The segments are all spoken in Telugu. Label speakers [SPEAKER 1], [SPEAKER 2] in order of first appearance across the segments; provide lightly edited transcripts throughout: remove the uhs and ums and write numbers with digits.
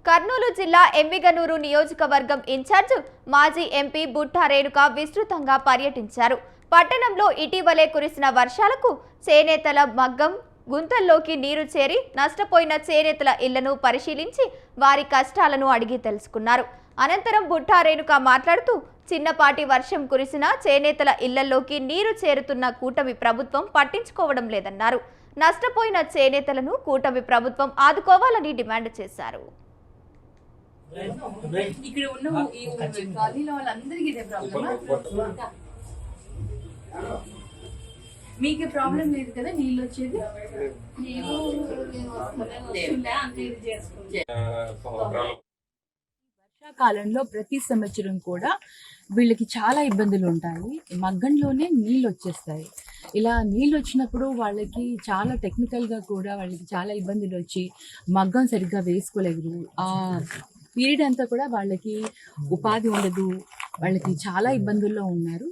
[SPEAKER 1] కర్నూలు జిల్లా ఎమ్మిగనూరు నియోజకవర్గం ఇన్ఛార్జ్ మాజీ ఎంపీ బుట్టా రేణుక విస్తృతంగా పర్యటించారు. పట్టణంలో ఇటీవలే కురిసిన వర్షాలకు చేనేతల మగ్గం గుంతల్లోకి నీరు చేరి నష్టపోయిన చేనేతల ఇళ్లను పరిశీలించి వారి కష్టాలను అడిగి తెలుసుకున్నారు. అనంతరం బుట్టా రేణుక మాట్లాడుతూ చిన్నపాటి వర్షం కురిసిన చేనేతల ఇళ్లలోకి నీరు చేరుతున్న కూటమి ప్రభుత్వం పట్టించుకోవడం లేదన్నారు. నష్టపోయిన చేనేతలను కూటమి ప్రభుత్వం ఆదుకోవాలని డిమాండ్ చేశారు.
[SPEAKER 2] ఇక్కడ ఉన్న ఈ కాలనీలో వాళ్ళందరికీ ఇదే ప్రాబ్లమ్. మీకు ప్రాబ్లం లేదు కదా నీళ్ళు వచ్చేది? వర్షాకాలంలో ప్రతి సంవత్సరం కూడా వీళ్ళకి చాలా ఇబ్బందులు ఉంటాయి. మగ్గంలోనే నీళ్ళు వచ్చేస్తాయి. ఇలా నీళ్ళు వచ్చినప్పుడు వాళ్ళకి చాలా టెక్నికల్గా కూడా వాళ్ళకి చాలా ఇబ్బందులు వచ్చి మగ్గం సరిగ్గా వేసుకోలేరు. ఆ పీరియడ్ అంతా కూడా వాళ్ళకి ఉపాధి ఉండదు. వాళ్ళకి చాలా ఇబ్బందుల్లో ఉన్నారు.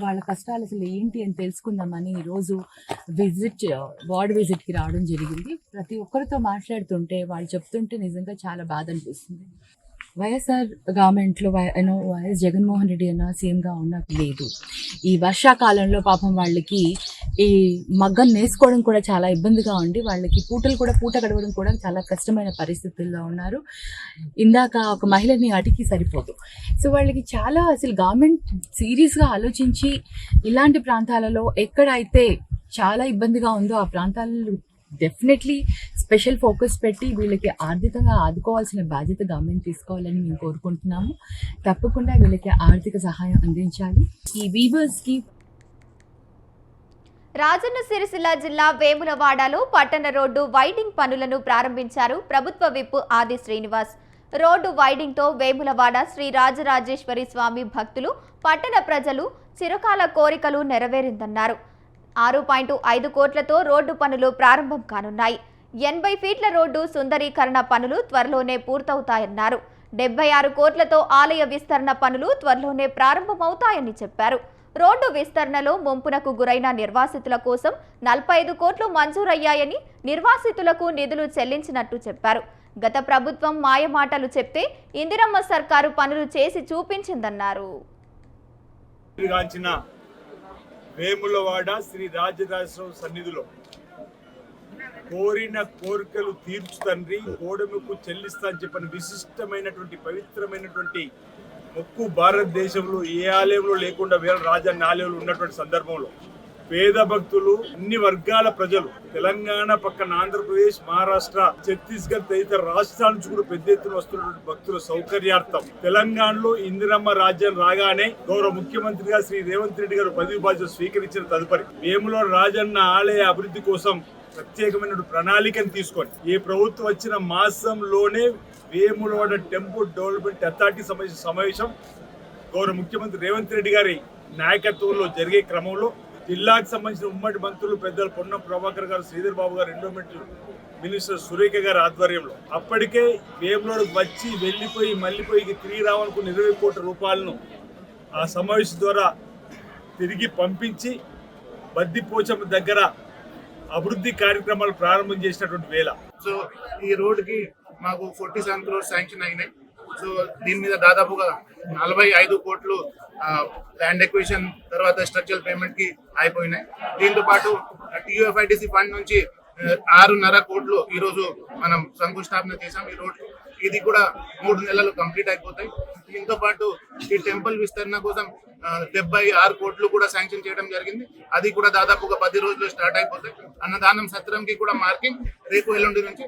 [SPEAKER 2] వాళ్ళ కష్టాలు అసలు ఏంటి అని తెలుసుకుందామని ఈరోజు వార్డ్ విజిట్కి రావడం జరిగింది. ప్రతి ఒక్కరితో మాట్లాడుతుంటే వాళ్ళు చెప్తుంటే నిజంగా చాలా బాధ అనిపిస్తుంది. వైఎస్ఆర్ గవర్నమెంట్లో వైఎస్ జగన్మోహన్ రెడ్డి అన్న సీఎంగా ఉన్నది లేదు. ఈ వర్షాకాలంలో పాపం వాళ్ళకి ఈ మగ్గం నేసుకోవడం కూడా చాలా ఇబ్బందిగా ఉండి వాళ్ళకి పూట గడవడం కూడా చాలా కష్టమైన పరిస్థితుల్లో ఉన్నారు. ఇందాక ఒక మహిళని అడిగి సరిపోదు. సో వాళ్ళకి చాలా అసలు గవర్నమెంట్ సీరియస్గా ఆలోచించి ఇలాంటి ప్రాంతాలలో ఎక్కడైతే చాలా ఇబ్బందిగా ఉందో ఆ ప్రాంతాలలో డెఫినెట్లీ స్పెషల్ ఫోకస్ పెట్టి వీళ్ళకి ఆర్థికంగా ఆదుకోవాల్సిన బాధ్యత గవర్నమెంట్ తీసుకోవాలని మేము కోరుకుంటున్నాము. తప్పకుండా వీళ్ళకి ఆర్థిక సహాయం అందించాలి. ఈ వీవర్స్కి
[SPEAKER 1] రాజన్న సిరిసిల్ల జిల్లా వేములవాడలో పట్టణ రోడ్డు వైడింగ్ పనులను ప్రారంభించారు ప్రభుత్వ విప్ ఆది శ్రీనివాస్. రోడ్డు వైడింగ్తో వేములవాడ శ్రీ రాజరాజేశ్వరి స్వామి భక్తులు పట్టణ ప్రజలు చిరకాల కోరికలు నెరవేరిందన్నారు. 6.5 కోట్లతో రోడ్డు పనులు ప్రారంభం కానున్నాయి. 80 ఫీట్ల రోడ్డు సుందరీకరణ పనులు త్వరలోనే పూర్తవుతాయన్నారు. 76 కోట్లతో ఆలయ విస్తరణ పనులు త్వరలోనే ప్రారంభమవుతాయని చెప్పారు. రోడ్డు విస్తరణలో ముంపునకు గురైన నిర్వాసితుల కోసం 45 కోట్లు మంజూరయ్యాయని, నిర్వాసితులకు నిధులు చెల్లించినట్టు చెప్పారు. గత ప్రభుత్వం మాయమాటలు చెప్తే ఇందిరమ్మ సర్కారు పనులు చేసి చూపించిందన్నారు.
[SPEAKER 3] వేములవాడ శ్రీ రాజరాజేశ్వర సన్నిధిలో కోరిన కోరికలు తీర్చు తండ్రి కోడముకు చెల్లిస్తా అని చెప్పిన విశిష్టమైనటువంటి పవిత్రమైనటువంటి మొక్కు భారతదేశంలో ఏ ఆలయంలో లేకుండా వేల రాజన్న ఆలయంలో ఉన్నటువంటి సందర్భంలో పేద భక్తులు అన్ని వర్గాల ప్రజలు తెలంగాణ పక్కన ఆంధ్రప్రదేశ్, మహారాష్ట్ర, ఛత్తీస్గఢ్ తదితర రాష్ట్రాల నుంచి కూడా పెద్ద ఎత్తున వస్తున్నటువంటి భక్తుల సౌకర్యార్థం తెలంగాణలో ఇందిరమ్మ రాజ్యం రాగానే గౌరవ ముఖ్యమంత్రిగా శ్రీ రేవంత్ రెడ్డి గారు పదవి బాధ్యత స్వీకరించిన తదుపరి వేములవాడ రాజన్న ఆలయ అభివృద్ధి కోసం ప్రత్యేకమైన ప్రణాళికను తీసుకొని ఈ ప్రభుత్వం వచ్చిన మాసంలోనే వేములవాడ టెంపుల్ డెవలప్మెంట్ అథారిటీ సమావేశం గౌరవ ముఖ్యమంత్రి రేవంత్ రెడ్డి గారి నాయకత్వంలో జరిగే క్రమంలో జిల్లాకు సంబంధించిన ఉమ్మడి మంత్రులు పెద్దలు పొన్నం ప్రభాకర్ గారు, శ్రీధర్ బాబు గారు, ఎండోమెంట్ మినిస్టర్ సురేఖ గారి ఆధ్వర్యంలో అప్పటికే వేములవాడకు వచ్చి వెళ్ళిపోయి మళ్ళీపోయి తిరిగి రావాలనుకున్న 20 కోట్ల రూపాయలను ఆ సమావేశం ద్వారా తిరిగి పంపించి బద్దిపోచమ్మ దగ్గర అభివృద్ధి కార్యక్రమాలు ప్రారంభం చేసినటువంటి వేళ.
[SPEAKER 4] సో ఈ రోడ్డుకి మాకు 47 crores శాంక్షన్ అయినాయి. సో దీని మీద దాదాపుగా 45 కోట్లు ల్యాండ్ ఎక్విజిషన్ తర్వాత స్ట్రక్చరల్ పేమెంట్ కి అయిపోయినాయి. దీంతో పాటు TUFIDC ఫండ్ నుంచి 6.5 కోట్లు ఈ రోజు మనం శంకుస్థాపన చేసాం. ఈ రోడ్ ఇది కూడా 3 నెలలు కంప్లీట్ అయిపోతాయి. దీంతో పాటు ఈ టెంపుల్ విస్తరణ కోసం 76 కోట్లు కూడా శాంక్షన్ చేయడం జరిగింది. అది కూడా దాదాపుగా 10 రోజులు స్టార్ట్ అయిపోతాయి. అన్నదానం సత్రంకి కూడా మార్కింగ్ రేపు ఎల్లుండి నుంచి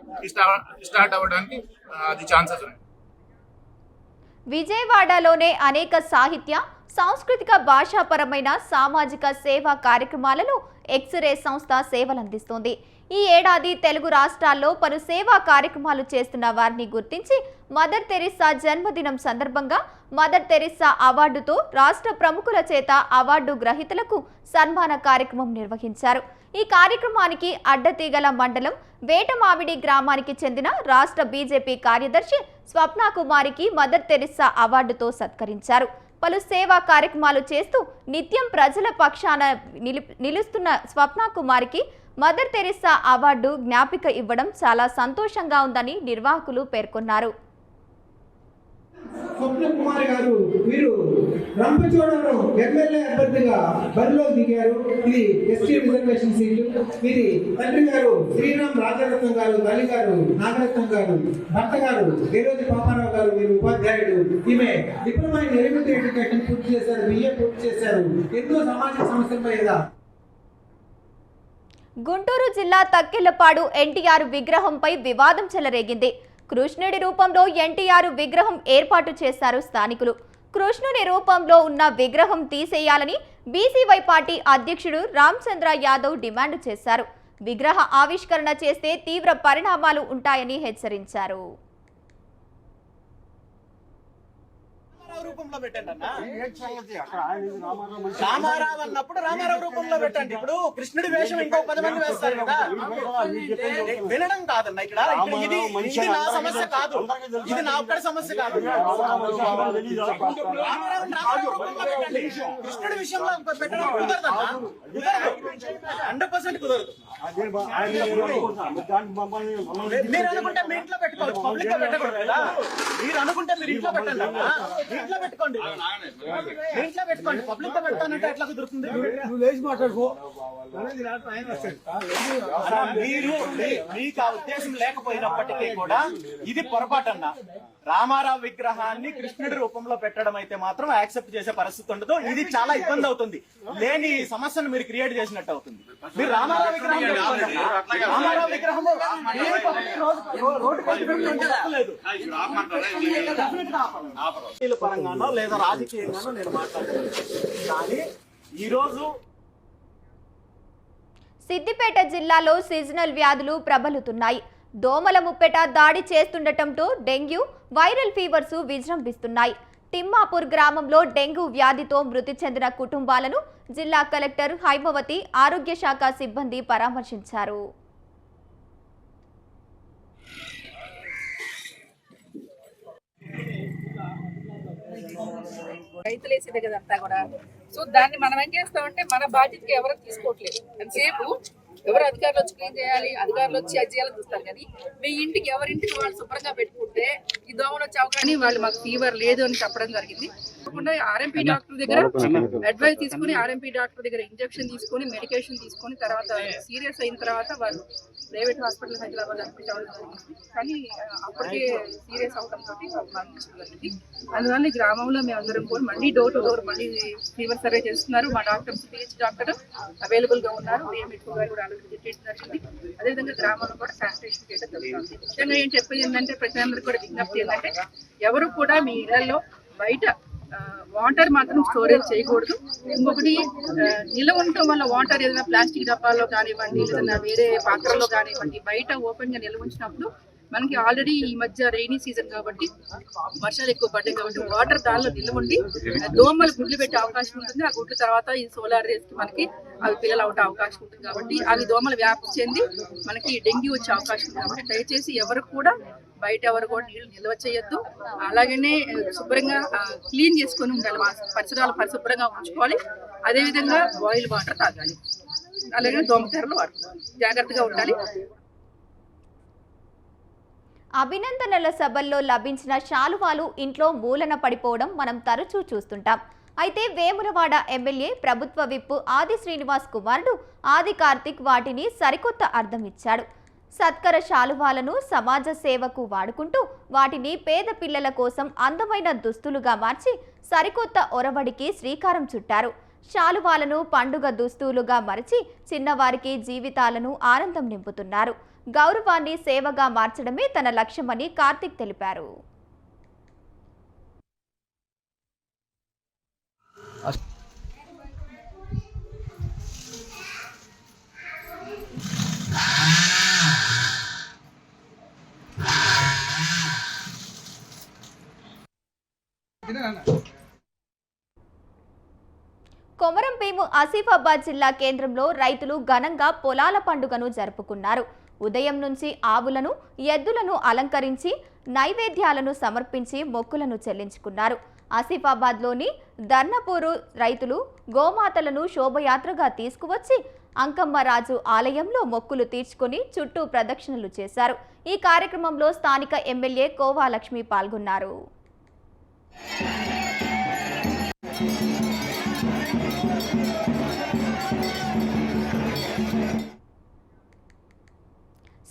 [SPEAKER 4] స్టార్ట్ అవ్వడానికి అది ఛాన్సెస్ ఉన్నాయి.
[SPEAKER 1] విజయవాడలోనే అనేక సాహిత్య, సాంస్కృతిక, భాషాపరమైన సామాజిక సేవా కార్యక్రమాలను ఎక్స్రే సంస్థ సేవలందిస్తోంది. ఈ ఏడాది తెలుగు రాష్ట్రాల్లో పలు సేవా కార్యక్రమాలు చేస్తున్న వారిని గుర్తించి మదర్ తెరిసా జన్మదినం సందర్భంగా మదర్ తెరిసా అవార్డుతో రాష్ట్ర ప్రముఖుల చేత అవార్డు గ్రహీతలకు సన్మాన కార్యక్రమం నిర్వహించారు. ఈ కార్యక్రమానికి అడ్డతీగల మండలం వేటమామిడి గ్రామానికి చెందిన రాష్ట్ర బీజేపీ కార్యదర్శి స్వప్నా కుమారికి మదర్ తెరిసా అవార్డుతో సత్కరించారు. పలు సేవా కార్యక్రమాలు చేస్తూ నిత్యం ప్రజల పక్షాన నిలుస్తున్న స్వప్నా కుమారికి మదర్ తెరిసా అవార్డు జ్ఞాపిక ఇవ్వడం చాలా సంతోషంగా ఉందని నిర్వాహకులు పేర్కొన్నారు.
[SPEAKER 5] స్వప్న కుమార్ గారు వీరు రంపచోడవరం ఎమ్మెల్యే అభ్యర్థిగా బరిలో దిగారు. ఇది ఎస్టీ రిజర్వేషన్ సీటు. వీరి తండ్రి గారు శ్రీరామ్ రాజరత్నం గారు, తల్లి గారు నాగరత్నం గారు, భర్త గారు ఏరోజు పాపారావు గారు. వీరు ఉపాధ్యాయుడు. ఈమె డిప్లొమా ఇన్ ఎలిమెంటరీ ఎడ్యుకేషన్ పూర్తి చేశారు, బిఏ పూర్తి చేశారు. ఎన్నో సమాజ సమస్యల మీద.
[SPEAKER 1] గుంటూరు జిల్లా తక్కెళ్లపాడు ఎన్టీఆర్ విగ్రహంపై వివాదం చెలరేగింది. కృష్ణుడి రూపంలో ఎన్టీఆర్ విగ్రహం ఏర్పాటు చేశారు స్థానికులు. కృష్ణుని రూపంలో ఉన్న విగ్రహం తీసేయాలని బీసీవై పార్టీ అధ్యక్షుడు రామచంద్ర యాదవ్ డిమాండ్ చేశారు. విగ్రహ ఆవిష్కరణ చేస్తే తీవ్ర పరిణామాలు ఉంటాయని హెచ్చరించారు.
[SPEAKER 6] రూపంలో పెట్టండి అన్న. రామారావు అన్నప్పుడు రామారావు రూపంలో పెట్టండి. ఇప్పుడు కృష్ణుడి వేషం ఇంకో 10 మంది వేస్తారు కదా. వినడం కాదన్న ఇక్కడ ఇది నా సమస్య కాదు, ఇది నా ఒక్కడి సమస్య కాదు. కృష్ణుడి విషయంలో పెట్టడం కుదరదన్నా, 100% కుదరదు. మీరు అనుకుంటే మీ ఇంట్లో పెట్టుకోవచ్చు, పబ్లిక్ గా పెట్టకూడదు కదా. మీరు అనుకుంటే మీరు ఇంట్లో పెట్టండి, ఇంట్లో పెట్టుకోండి, ఇంట్లో పెట్టుకోండి. పబ్లిక్ గా పెడతానంటే ఎట్లా కుదురుతుంది? మీరు మీకు ఆ ఉద్దేశం లేకపోయినప్పటికీ కూడా ఇది పొరపాటన్నా. రామారావు విగ్రహాన్ని కృష్ణుడి రూపంలో పెట్టడం అయితే మాత్రం యాక్సెప్ట్ చేసే పరిస్థితి ఉండదు. ఇది చాలా ఇబ్బంది అవుతుంది. లేని సమస్యను మీరు క్రియేట్ చేసినట్టు అవుతుంది. మీరు రామారావు విగ్రహం పరంగానో లేదా రాజకీయంగానో నేను మాట్లాడుతున్నాను. కానీ ఈరోజు
[SPEAKER 1] సిద్దిపేట జిల్లాలో సీజనల్ వ్యాధులు ప్రబలుతున్నాయి. దోమల ముప్పెట దాడి చేస్తుండటంతో డెంగ్యూ, వైరల్ ఫీవర్స్ విజృంభిస్తున్నాయి. తిమ్మాపూర్ గ్రామంలో డెంగ్యూ వ్యాధితో మృతి చెందిన కుటుంబాలను జిల్లా కలెక్టర్ హైమవతి, ఆరోగ్య శాఖ సిబ్బంది పరామర్శించారు.
[SPEAKER 7] రైతులు వేసేదే కదా అంతా కూడా. సో దాన్ని మనం ఏం చేస్తామంటే మన బాధ్యతకి ఎవరు తీసుకోవట్లేదు. అంతసేపు ఎవరు అధికారులు వచ్చి క్లీన్ చేయాలి, అధికారులు వచ్చి అది చేయాలని చూస్తారు. కానీ మీ ఇంటికి ఎవరింటికి వాళ్ళు శుభ్రంగా పెట్టుకుంటే ఈ దోమలు వచ్చే అవకాశం. వాళ్ళు మాకు ఫీవర్ లేదు అని చెప్పడం జరిగింది. ఆర్ఎంపీ డాక్టర్ దగ్గర అడ్వైస్ తీసుకుని, ఆర్ఎంపీ డాక్టర్ దగ్గర ఇంజెక్షన్ తీసుకుని, మెడికేషన్ తీసుకుని, తర్వాత సీరియస్ అయిన తర్వాత వాళ్ళు ప్రైవేట్ హాస్పిటల్ హైదరాబాద్ అడ్మిట్ అవ్వడం జరిగింది. కానీ అప్పటికే సీరియస్ అవడంతో మరణించడం జరిగింది. అందువల్ల ఈ గ్రామంలో మేము అందరం కూడా మళ్ళీ డోర్ టు డోర్ మళ్ళీ ఫీవర్ సర్వే చేస్తున్నారు. మా డాక్టర్స్, పిహెచ్ డాక్టర్ అవైలబుల్ గా ఉన్నారు. డిఎంహెచ్ఓ గారు కూడా ఆల్రెడీ చేయడం జరిగింది. అదేవిధంగా గ్రామంలో కూడా శానిటేషన్ చేయడం జరుగుతుంది. ముఖ్యంగా ఏం చెప్పేది ఏంటంటే ప్రజలందరూ కూడా విజ్ఞప్తి ఏంటంటే ఎవరు కూడా మీ ఇళ్లలో బయట వాటర్ మాత్రం స్టోరేజ్ చేయకూడదు. ఇంకొకటి నిల్వ ఉండటం వల్ల వాటర్ ఏదైనా ప్లాస్టిక్ డబ్బాల్లో కానివ్వండి, ఏదైనా వేరే పాత్రల్లో కానివ్వండి, బయట ఓపెన్ గా నిల్వ ఉంచినప్పుడు మనకి ఆల్రెడీ ఈ మధ్య రైనీ సీజన్ కాబట్టి వర్షాలు ఎక్కువ పడ్డాయి కాబట్టి వాటర్ దానిలో నిల్వ ఉండి దోమలు గుడ్లు పెట్టే అవకాశం ఉంటుంది. ఆ గుడ్ల తర్వాత ఈ సోలార్ రేస్ కి మనకి అవి పిల్లలు అవటే అవకాశం ఉంటుంది. కాబట్టి అవి దోమలు వ్యాప్తి చెంది మనకి డెంగ్యూ వచ్చే అవకాశం ఉంది. కాబట్టి దయచేసి ఎవరు కూడా బయట ఎవరు కూడా నీళ్లు నిల్వ చేయొద్దు. అలాగనే శుభ్రంగా క్లీన్ చేసుకొని ఉండాలి, పరిసరాలు పరిశుభ్రంగా ఉంచుకోవాలి. అదేవిధంగా బాయిల్ వాటర్ తాగాలి. అలాగే దోమతెరలు వాడుకోవాలి, జాగ్రత్తగా ఉండాలి.
[SPEAKER 1] అభినందనల సభల్లో లభించిన శాలువాలు ఇంట్లో మూలన పడిపోవడం మనం తరచూ చూస్తుంటాం. అయితే వేములవాడ ఎమ్మెల్యే ప్రభుత్వ విప్పు ఆది శ్రీనివాస్ కుమారుడు ఆది కార్తిక్ వాటిని సరికొత్త అర్థం ఇచ్చాడు. సత్కర శాలువాలను సమాజ సేవకు వాడుకుంటూ వాటిని పేద పిల్లల కోసం అందమైన దుస్తులుగా మార్చి సరికొత్త ఒరవడికి శ్రీకారం చుట్టారు. శాలువాలను పండుగ దుస్తులుగా మరచి చిన్నవారికి జీవితాలను ఆనందం నింపుతున్నారు. గౌరవాన్ని సేవగా మార్చడమే తన లక్ష్యమని కార్తిక్ తెలిపారు. కొమరంభీము ఆసిఫాబాద్ జిల్లా కేంద్రంలో రైతులు ఘనంగా పొలాల పండుగను జరుపుకున్నారు. ఉదయం నుంచి ఆవులను, ఎద్దులను అలంకరించి నైవేద్యాలను సమర్పించి మొక్కులను చెల్లించుకున్నారు. ఆసిఫాబాద్లోని దర్నపూరు రైతులు గోమాతలను శోభయాత్రగా తీసుకువచ్చి అంకమ్మరాజు ఆలయంలో మొక్కులు తీర్చుకుని చుట్టూ ప్రదక్షిణలు చేశారు. ఈ కార్యక్రమంలో స్థానిక ఎమ్మెల్యే కోవా లక్ష్మి పాల్గొన్నారు.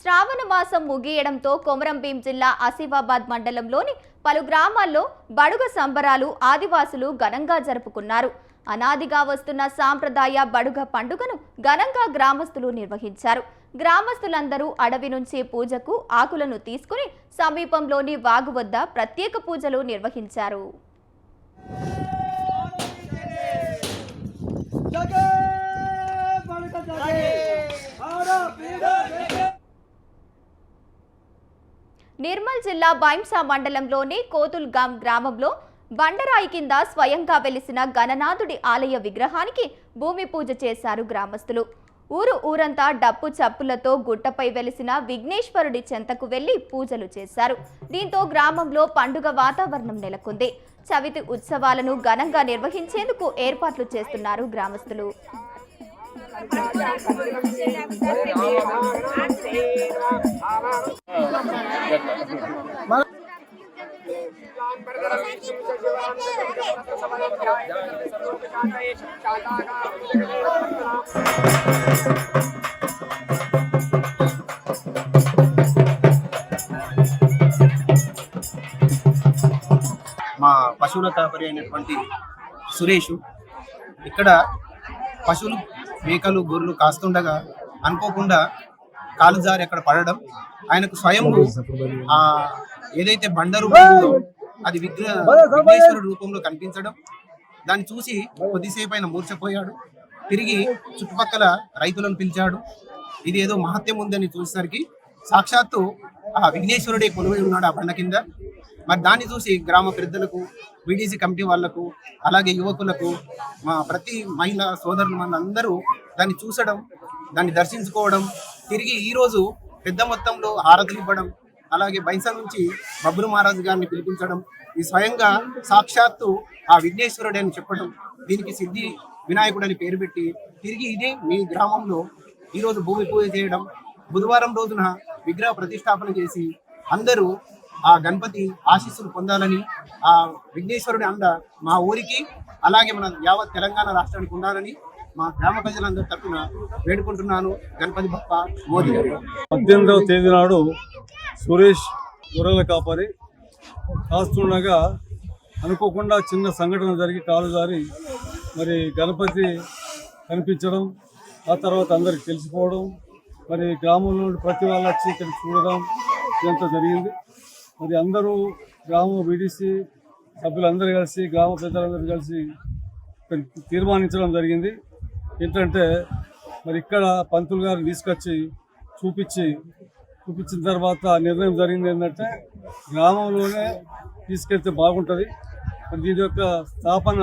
[SPEAKER 1] శ్రావణ మాసం ముగియడంతో కొమరంభీం జిల్లా ఆసిఫాబాద్ మండలంలోని పలు గ్రామాల్లో బడుగ సంబరాలు ఆదివాసులు ఘనంగా జరుపుకున్నారు. అనాదిగా వస్తున్న సాంప్రదాయ బడుగ పండుగను ఘనంగా గ్రామస్తులు నిర్వహించారు. గ్రామస్తులందరూ అడవి నుంచి పూజకు ఆకులను తీసుకుని సమీపంలోని వాగు వద్ద ప్రత్యేక పూజలు నిర్వహించారు. నిర్మల్ జిల్లా బైంసా మండలంలోని కోతుల్గాం గ్రామంలో బండరాయి కింద స్వయంగా వెలిసిన గణనాథుడి ఆలయ విగ్రహానికి భూమి పూజ చేశారు గ్రామస్తులు. ఊరంతా డప్పు చప్పులతో గుట్టపై వెలిసిన విఘ్నేశ్వరుడి చెంతకు వెళ్లి పూజలు చేశారు. దీంతో గ్రామంలో పండుగ వాతావరణం నెలకొంది. చవితి ఉత్సవాలను ఘనంగా నిర్వహించేందుకు ఏర్పాట్లు చేస్తున్నారు గ్రామస్తులు.
[SPEAKER 8] మా పశువుల కాపరి అయినటువంటి సురేష్ ఇక్కడ పశువులు మేకలు గొర్రెలు కాస్తుండగా అనుకోకుండా కాలు జారి అక్కడ పడడం, ఆయనకు స్వయం ఏదైతే బండరు ఉందో అది విఘ్నేశ్వరుడు రూపంలో కనిపించడం, దాన్ని చూసి కొద్దిసేపు ఆయన మూర్చపోయాడు. తిరిగి చుట్టుపక్కల రైతులను పిలిచాడు. ఇది ఏదో మహత్యం ఉందని చూసేసరికి సాక్షాత్తు ఆ విఘ్నేశ్వరుడే కొలువై ఉన్నాడు ఆ బండ కింద. మరి దాన్ని చూసి గ్రామ పెద్దలకు, బీడీసీ కమిటీ వాళ్లకు, అలాగే యువకులకు, మా ప్రతి మహిళా సోదరులు మనందరూ దాన్ని చూసడం, దాన్ని దర్శించుకోవడం, తిరిగి ఈరోజు పెద్ద మొత్తంలో హారతులు ఇవ్వడం, అలాగే బైంసా నుంచి బబ్రు మహారాజు గారిని పిలిపించడం, ఈ స్వయంగా సాక్షాత్తు ఆ విఘ్నేశ్వరుడు అని చెప్పడం, దీనికి సిద్ధి వినాయకుడు అని పేరు పెట్టి తిరిగి ఇదే మీ గ్రామంలో ఈరోజు భూమి పూజ చేయడం, బుధవారం రోజున విగ్రహ ప్రతిష్టాపన చేసి అందరూ ఆ గణపతి ఆశీస్సులు పొందాలని, ఆ విఘ్నేశ్వరుడి అండ మా ఊరికి అలాగే మన యావత్ తెలంగాణ రాష్ట్రానికి ఉండాలని మా గ్రామ ప్రజలందరి తరఫున వేడుకుంటున్నాను. గణపతి బప్ప మోదీ.
[SPEAKER 9] 18వ తేదీ నాడు సురేష్ గొర్రెల కాపరి కాస్తుండగా అనుకోకుండా చిన్న సంఘటన జరిగి కాలు జారి మరి గణపతి కనిపించడం, ఆ తర్వాత అందరికి తెలిసిపోవడం, మరి గ్రామంలో ప్రతి వాళ్ళు వచ్చి ఇక్కడ చూడడం ఇదంతా జరిగింది. మరి అందరూ గ్రామ బీడీసీ సభ్యులందరూ కలిసి, గ్రామ పెద్దలందరూ కలిసి తీర్మానించడం జరిగింది. ఏంటంటే మరి ఇక్కడ పంతులు గారిని తీసుకొచ్చి చూపించిన తర్వాత నిర్ణయం జరిగింది ఏంటంటే గ్రామంలోనే తీసుకెళ్తే బాగుంటుంది, మరి దీని యొక్క స్థాపన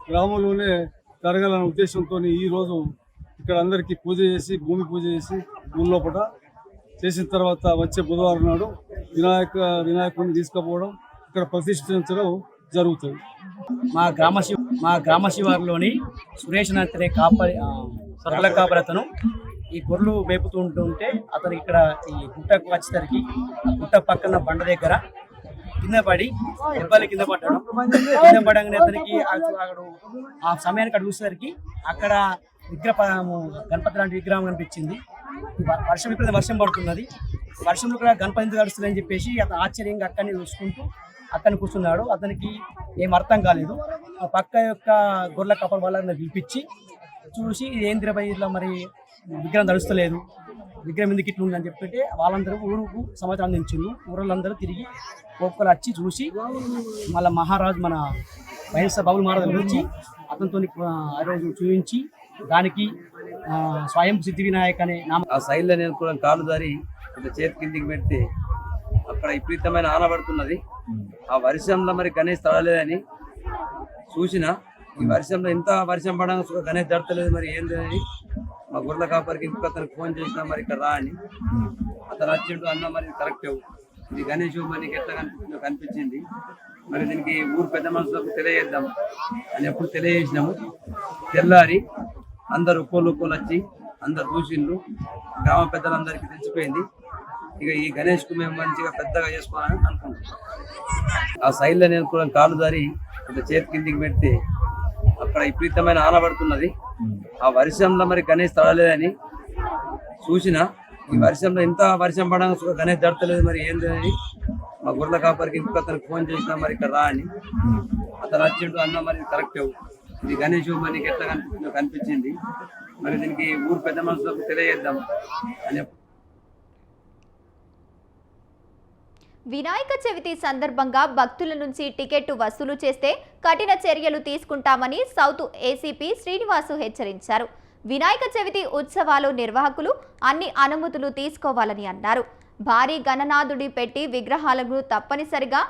[SPEAKER 9] గ్రామంలోనే జరగాలనే ఉద్దేశంతో ఈరోజు ఇక్కడ అందరికీ పూజ చేసి, భూమి పూజ చేసి ఊళ్ళోపట చేసిన తర్వాత వచ్చే బుధవారం నాడు వినాయకుడిని తీసుకుపోవడం, ఇక్కడ ప్రతిష్ఠించడం జరుగుతుంది.
[SPEAKER 10] మా గ్రామ శివారులోని సురేష్ నాథరే గొర్రెల కాపరి అతను ఈ గొర్రెలు మేపుతూ ఉంటుంటే అతను ఇక్కడ ఈ గుట్టకు వచ్చేసరికి గుట్ట పక్కన బండ దగ్గర కింద పడి దెబ్బలు కింద పడడం, కింద పడగానే అతనికి ఆ సమయానికి అక్కడ చూసేసరికి అక్కడ గణపతి లాంటి విగ్రహం కనిపించింది. ఇక్కడ వర్షం పడుతున్నది, వర్షంలో కూడా గణపతి గడుస్తుందని చెప్పేసి అతను ఆశ్చర్యంగా అక్కడిని చూసుకుంటూ అక్కడిని కూర్చున్నాడు. అతనికి ఏం అర్థం కాలేదు. ఆ పక్క యొక్క గొర్రెల కాపరి వాళ్ళని పిలిపించి చూసి ఏం తిరపై ఇట్లా మరి విగ్రహం తడుస్తలేదు, విగ్రహం ఎందుకు ఇట్లా ఉందని చెప్పి వాళ్ళందరూ ఊరుకు సమాచారం అందించిండు. ఊళ్ళందరూ తిరిగి ఒక్కరు వచ్చి చూసి మళ్ళీ మహారాజు మన బైంసా బబుల్ మహారాజు వచ్చి అతనితో ఆ రోజు చూపించి దానికి స్వయం సిద్ధి వినాయక్ అనే
[SPEAKER 11] ఆ సైడ్లో నేను కూడా కాలు దారి ఇట్లా చేతి కిందికి పెడితే అక్కడ విపరీతమైన ఆనబడుతున్నది. ఆ వర్షంలో మరి గణేష్ తడలేదని చూసిన, ఈ వర్షంలో ఎంత వర్షం పడగా గణేష్ తడతలేదు, మరి ఏంది అని మా గొర్రెల కాపరికి ఇంకొక అతనికి ఫోన్ చేసినా మరి ఇక్కడ రా అని. అతను వచ్చిండు, అన్న మరి కరెక్ట్ ఇది గణేష్ మరి ఎట్లా కనిపించింది, మరి దీనికి ఊరు పెద్ద మనుషులకు తెలియజేద్దాం అని ఎప్పుడు తెలియజేసినాము. తెల్లారి అందరు ఒక్కోళ్ళు వచ్చి అందరు చూసిండ్రు, గ్రామ పెద్దలందరికీ తెలిసిపోయింది. ఇక ఈ గణేష్కు మేము మంచిగా పెద్దగా చేసుకోవాలని అనుకుంటున్నాం. ఆ శైలిలో నేను కూడా కాలు జారి కొంత చేతి కిందికి పెడితే అక్కడ విపరీతమైన ఆనబడుతున్నది. ఆ వర్షంలో మరి గణేష్ తడలేదని చూసిన, ఈ వర్షంలో ఎంత వర్షం పడగా గణేష్ జడతలేదు, మరి ఏంది అని మా గొర్రెల కాపరికి ఇంకొక అతనికి ఫోన్ చేసినా మరి ఇక్కడ రా అని. అతను వచ్చిండు, అన్న మరి కరెక్ట్ ఇది గణేష్ మరి నీకు ఎట్లా కనిపించింది, మరి దీనికి ఊరు పెద్ద మనుషులకు తెలియజేద్దాం అని.
[SPEAKER 1] వినాయక చవితి సందర్భంగా భక్తుల నుంచి టికెట్ వసూలు చేస్తే కఠిన చర్యలు తీసుకుంటామని సౌత్ ఏసీపీ శ్రీనివాసు హెచ్చరించారు. వినాయక చవితి ఉత్సవాలు నిర్వాహకులు అన్ని అనుమతులు తీసుకోవాలని అన్నారు. భారీ గణనాథుడి పెట్టి విగ్రహాలను తప్పనిసరిగా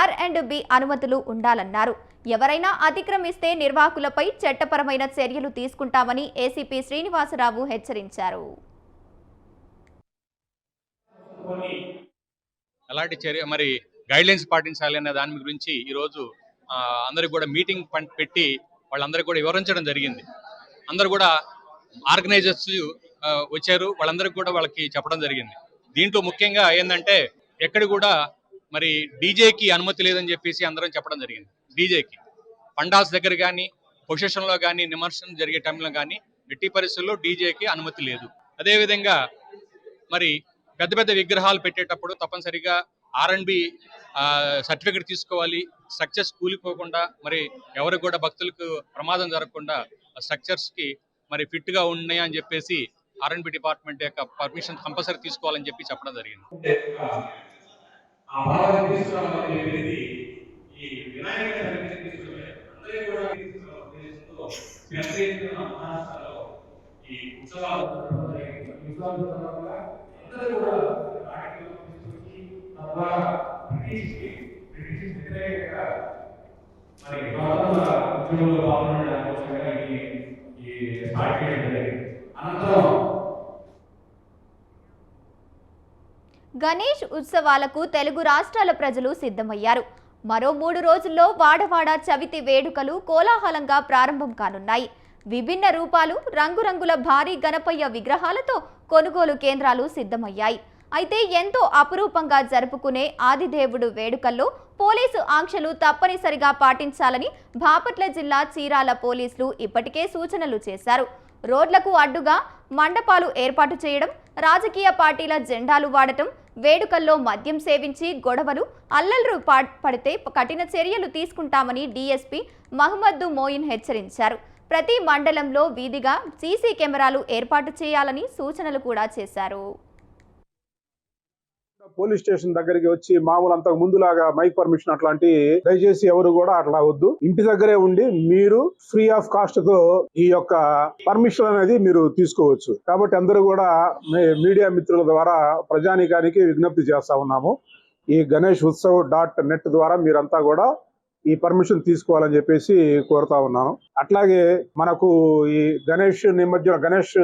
[SPEAKER 1] R&B అనుమతులు ఉండాలన్నారు. ఎవరైనా అతిక్రమిస్తే నిర్వాహకులపై చట్టపరమైన చర్యలు తీసుకుంటామని ఏసీపీ శ్రీనివాసరావు హెచ్చరించారు.
[SPEAKER 12] ఎలాంటి చర్య మరి గైడ్లైన్స్ పాటించాలి అనే దాని గురించి ఈరోజు అందరికి కూడా మీటింగ్ పెట్టి వాళ్ళందరికీ కూడా వివరించడం జరిగింది. అందరూ కూడా ఆర్గనైజర్స్ వచ్చారు, వాళ్ళందరికీ కూడా వాళ్ళకి చెప్పడం జరిగింది. దీంట్లో ముఖ్యంగా ఏంటంటే ఎక్కడ కూడా మరి డీజేకి అనుమతి లేదని చెప్పేసి అందరం చెప్పడం జరిగింది. డీజేకి పండాల్స్ దగ్గర కానీ పొజిషన్లో కానీ నిమజ్జనం జరిగే టైంలో కానీ ఎట్టి పరిస్థితుల్లో డీజేకి అనుమతి లేదు. అదేవిధంగా మరి పెద్ద పెద్ద విగ్రహాలు పెట్టేటప్పుడు తప్పనిసరిగా R&B సర్టిఫికేట్ తీసుకోవాలి. స్ట్రక్చర్స్ కూలిపోకుండా మరి ఎవరికి కూడా భక్తులకు ప్రమాదం జరగకుండా స్ట్రక్చర్స్కి మరి ఫిట్గా ఉన్నాయి అని చెప్పేసి R&B డిపార్ట్మెంట్ యొక్క పర్మిషన్ కంపల్సరీ తీసుకోవాలని చెప్పి చెప్పడం జరిగింది.
[SPEAKER 1] గణేష్ ఉత్సవాలకు తెలుగు రాష్ట్రాల ప్రజలు సిద్ధమయ్యారు. మరో 3 రోజుల్లో వాడవాడ చవితి వేడుకలు కోలాహలంగా ప్రారంభం కానున్నాయి. విభిన్న రూపాలు, రంగురంగుల భారీ గణపయ్య విగ్రహాలతో కొనుగోలు కేంద్రాలు సిద్ధమయ్యాయి. అయితే ఎంతో అపురూపంగా జరుపుకునే ఆదిదేవుడు వేడుకల్లో పోలీసు ఆంక్షలు తప్పనిసరిగా పాటించాలని బాపట్ల జిల్లా చీరాల పోలీసులు ఇప్పటికే సూచనలు చేశారు. రోడ్లకు అడ్డుగా మండపాలు ఏర్పాటు చేయడం, రాజకీయ పార్టీల జెండాలు వాడటం, వేడుకల్లో మద్యం సేవించి గొడవలు, అల్లర్లు పడితే కఠిన చర్యలు తీసుకుంటామని డీఎస్పీ మహమ్మద్ మోయిన్ హెచ్చరించారు. ప్రతి మండలంలో వీధిగా సీసీ కెమెరాలు ఏర్పాటు చేయాలని సూచనలు కూడా చేశారు.
[SPEAKER 13] పోలీస్ స్టేషన్ దగ్గరికి వచ్చి మామూలు అంతకు ముందులాగా మైక్ పర్మిషన్ అట్లాంటి దయచేసి ఎవరు కూడా అట్లా వద్దు. ఇంటి దగ్గరే ఉండి మీరు ఫ్రీ ఆఫ్ కాస్ట్ తో ఈ యొక్క పర్మిషన్ అనేది మీరు తీసుకోవచ్చు. కాబట్టి అందరూ కూడా మీడియా మిత్రుల ద్వారా ప్రజానీకానికి విజ్ఞప్తి చేస్తా ఉన్నాము. ఈ గణేష్ ఉత్సవ్ .net ద్వారా మీరంతా కూడా ఈ పర్మిషన్ తీసుకోవాలని చెప్పేసి కోరుతా ఉన్నాను. అట్లాగే మనకు ఈ గణేష్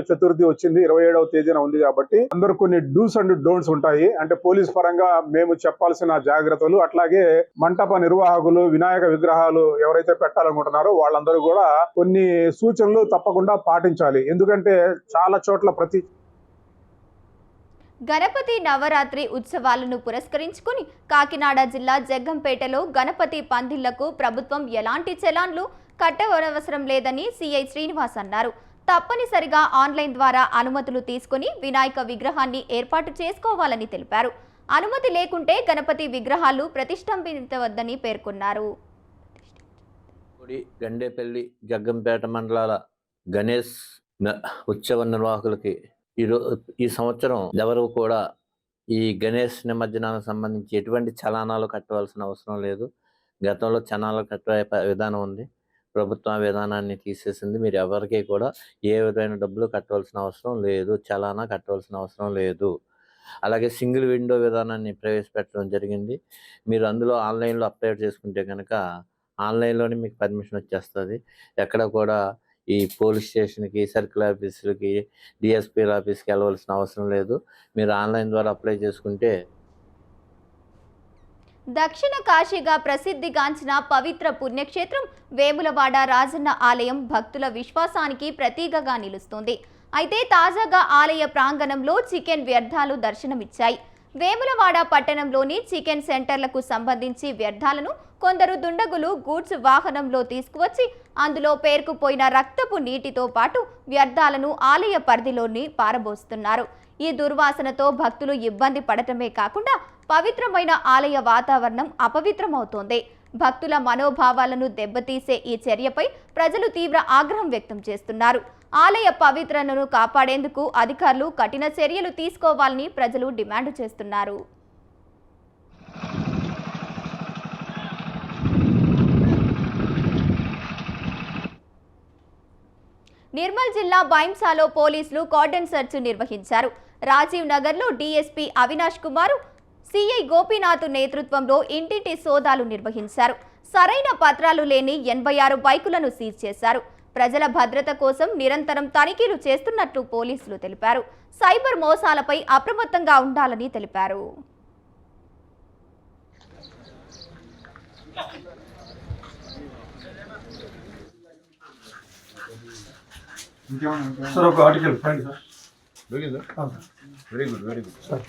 [SPEAKER 13] చతుర్థి వచ్చింది, 27వ తేదీన ఉంది. కాబట్టి అందరూ కొన్ని డూస్ అండ్ డోంట్స్ ఉంటాయి. అంటే పోలీస్ పరంగా మేము చెప్పాల్సిన జాగ్రత్తలు, అట్లాగే మంటప నిర్వాహకులు వినాయక విగ్రహాలు ఎవరైతే పెట్టాలనుకుంటున్నారో వాళ్ళందరూ కూడా కొన్ని సూచనలు తప్పకుండా పాటించాలి. ఎందుకంటే చాలా చోట్ల
[SPEAKER 1] గణపతి నవరాత్రి ఉత్సవాలను పురస్కరించుకుని కాకినాడ జిల్లా జగ్గంపేటలో గణపతి పందిళ్లకు ప్రభుత్వం ఎలాంటి చలాన్లు కట్టవనవసరం లేదని సిఐ శ్రీనివాస్ అన్నారు. తప్పనిసరిగా ఆన్లైన్ ద్వారా అనుమతులు తీసుకుని వినాయక విగ్రహాన్ని ఏర్పాటు చేసుకోవాలని తెలిపారు. అనుమతి లేకుంటే గణపతి విగ్రహాలు ప్రతిష్ఠించవద్దని పేర్కొన్నారు.
[SPEAKER 14] గండేపల్లి జగ్గంపేట మండలాల గణేష్ ఉత్సవ నిర్వాహకులకి ఈ సంవత్సరం ఎవరు కూడా ఈ గణేష్ నిమజ్జనానికి సంబంధించి ఎటువంటి చలానాలు కట్టవలసిన అవసరం లేదు. గతంలో చలానాలు కట్టే విధానం ఉంది, ప్రభుత్వం విధానాన్ని తీసేసింది. మీరు ఎవరికి కూడా ఏ విధమైన డబ్బులు కట్టవలసిన అవసరం లేదు, చలానా కట్టవలసిన అవసరం లేదు. అలాగే సింగిల్ విండో విధానాన్ని ప్రవేశపెట్టడం జరిగింది. మీరు అందులో ఆన్లైన్లో అప్లై చేసుకుంటే కనుక ఆన్లైన్లోనే మీకు పర్మిషన్ వచ్చేస్తుంది. ఎక్కడ కూడా ఈ పోలీస్ స్టేషన్కి, సర్కిల్ ఆఫీసులకి, డిఎస్పీ ఆఫీస్కి వెళ్ళవలసిన అవసరం లేదు. మీరు ఆన్లైన్ ద్వారా అప్లై చేసుకుంటే.
[SPEAKER 1] దక్షిణ కాశీగా ప్రసిద్ధిగాంచిన పవిత్ర పుణ్యక్షేత్రం వేములవాడ రాజన్న ఆలయం భక్తుల విశ్వాసానికి ప్రతీకగా నిలుస్తోంది. అయితే తాజాగా ఆలయ ప్రాంగణంలో చికెన్ వ్యర్థాలు దర్శనమిచ్చాయి. వేములవాడ పట్టణంలోని చికెన్ సెంటర్లకు సంబంధించి వ్యర్థాలను కొందరు దుండగులు గూడ్స్ వాహనంలో తీసుకువచ్చి అందులో పేరుకుపోయిన రక్తపు నీటితో పాటు వ్యర్థాలను ఆలయ పరిధిలోని పారబోస్తున్నారు. ఈ దుర్వాసనతో భక్తులు ఇబ్బంది పడటమే కాకుండా పవిత్రమైన ఆలయ వాతావరణం అపవిత్రమవుతోంది. భక్తుల మనోభావాలను దెబ్బతీసే ఈ చర్యపై ప్రజలు తీవ్ర ఆగ్రహం వ్యక్తం చేస్తున్నారు. ఆలయ పవిత్రతను కాపాడేందుకు అధికారులు కఠిన చర్యలు తీసుకోవాలని ప్రజలు డిమాండ్ చేస్తున్నారు. నిర్మల్ జిల్లా బైంసాలో పోలీసులు కార్డన్ సెర్చ్ నిర్వహించారు. రాజీవ్ నగర్లో డీఎస్పీ అవినాష్ కుమార్, సిఐ గోపీనాథ్ నేతృత్వంలో ఇంటింటి సోదాలు నిర్వహించారు. సరైన పత్రాలు లేని 86 బైకులను సీజ్ చేశారు. ప్రజల భద్రత కోసం నిరంతరం తనిఖీలు చేస్తున్నట్లు పోలీసులు తెలిపారు. సైబర్ మోసాలపై అప్రమత్తంగా ఉండాలని తెలిపారు.
[SPEAKER 9] సార్ ఒక article find sir.
[SPEAKER 3] Very good sir.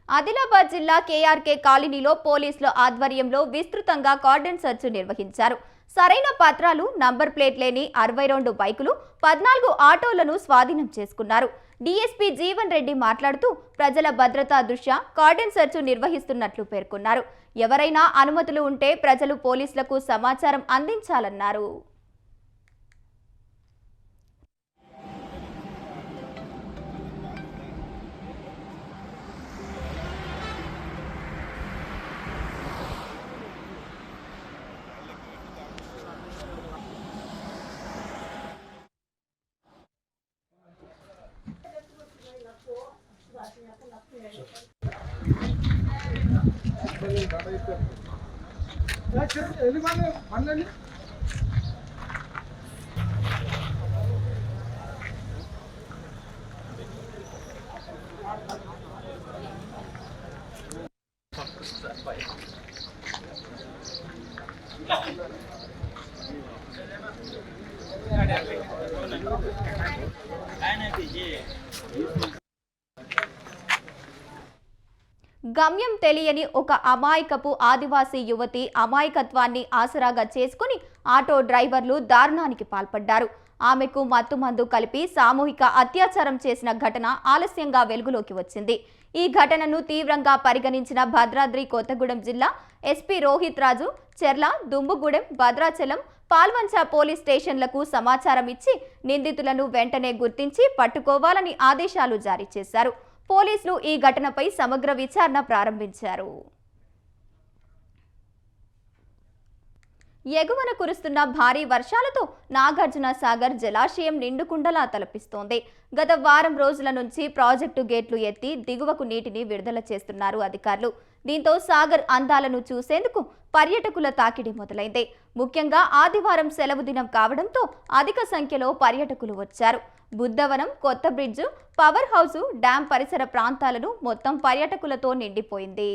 [SPEAKER 1] Adilabad జిల్లా కేఆర్కే కాలనీలో పోలీసుల ఆధ్వర్యంలో విస్తృతంగా కార్డన్ సెర్చ్ నిర్వహించారు. సరైన పత్రాలు, నంబర్ ప్లేట్ లేని 62 బైకులు, 14 ఆటోలను స్వాధీనం చేసుకున్నారు. డీఎస్పీ జీవన్ రెడ్డి మాట్లాడుతూ ప్రజల భద్రతా దృష్ట్యా కార్డన్ సెర్చ్ నిర్వహిస్తున్నట్లు పేర్కొన్నారు. ఎవరైనా అనుమతులు ఉంటే ప్రజలు పోలీసులకు సమాచారం అందించాలన్నారు. గమ్యం తెలియని ఒక అమాయకపు ఆదివాసీ యువతి అమాయకత్వాన్ని ఆసరాగా చేసుకుని ఆటో డ్రైవర్లు దారుణానికి పాల్పడ్డారు. ఆమెకు మత్తుమందు కలిపి సామూహిక అత్యాచారం చేసిన ఘటన ఆలస్యంగా వెలుగులోకి వచ్చింది. ఈ ఘటనను తీవ్రంగా పరిగణించిన భద్రాద్రి కొత్తగూడెం జిల్లా ఎస్పీ రోహిత్ రాజు చెర్ల, దుంబుగూడెం, భద్రాచలం, పాల్వంచ పోలీస్ స్టేషన్లకు సమాచారం ఇచ్చి నిందితులను వెంటనే గుర్తించి పట్టుకోవాలని ఆదేశాలు జారీ చేశారు. పోలీసులు ఈ ఘటనపై సమగ్ర విచారణ ప్రారంభించారు. ఎగువన కురుస్తున్న భారీ వర్షాలతో నాగార్జున సాగర్ జలాశయం నిండుకుండలా తలపిస్తోంది. గత వారం రోజుల నుంచి ప్రాజెక్టు గేట్లు ఎత్తి దిగువకు నీటిని విడుదల చేస్తున్నారు అధికారులు. దీంతో సాగర్ అందాలను చూసేందుకు పర్యాటకుల తాకిడి మొదలైంది. ముఖ్యంగా ఆదివారం సెలవు దినం కావడంతో అధిక సంఖ్యలో పర్యాటకులు వచ్చారు. బుద్ధవనం, కొత్త బ్రిడ్జ్, పవర్ హౌస్, డ్యాం పరిసర ప్రాంతాలను మొత్తం పర్యాటకులతో నిండిపోయింది.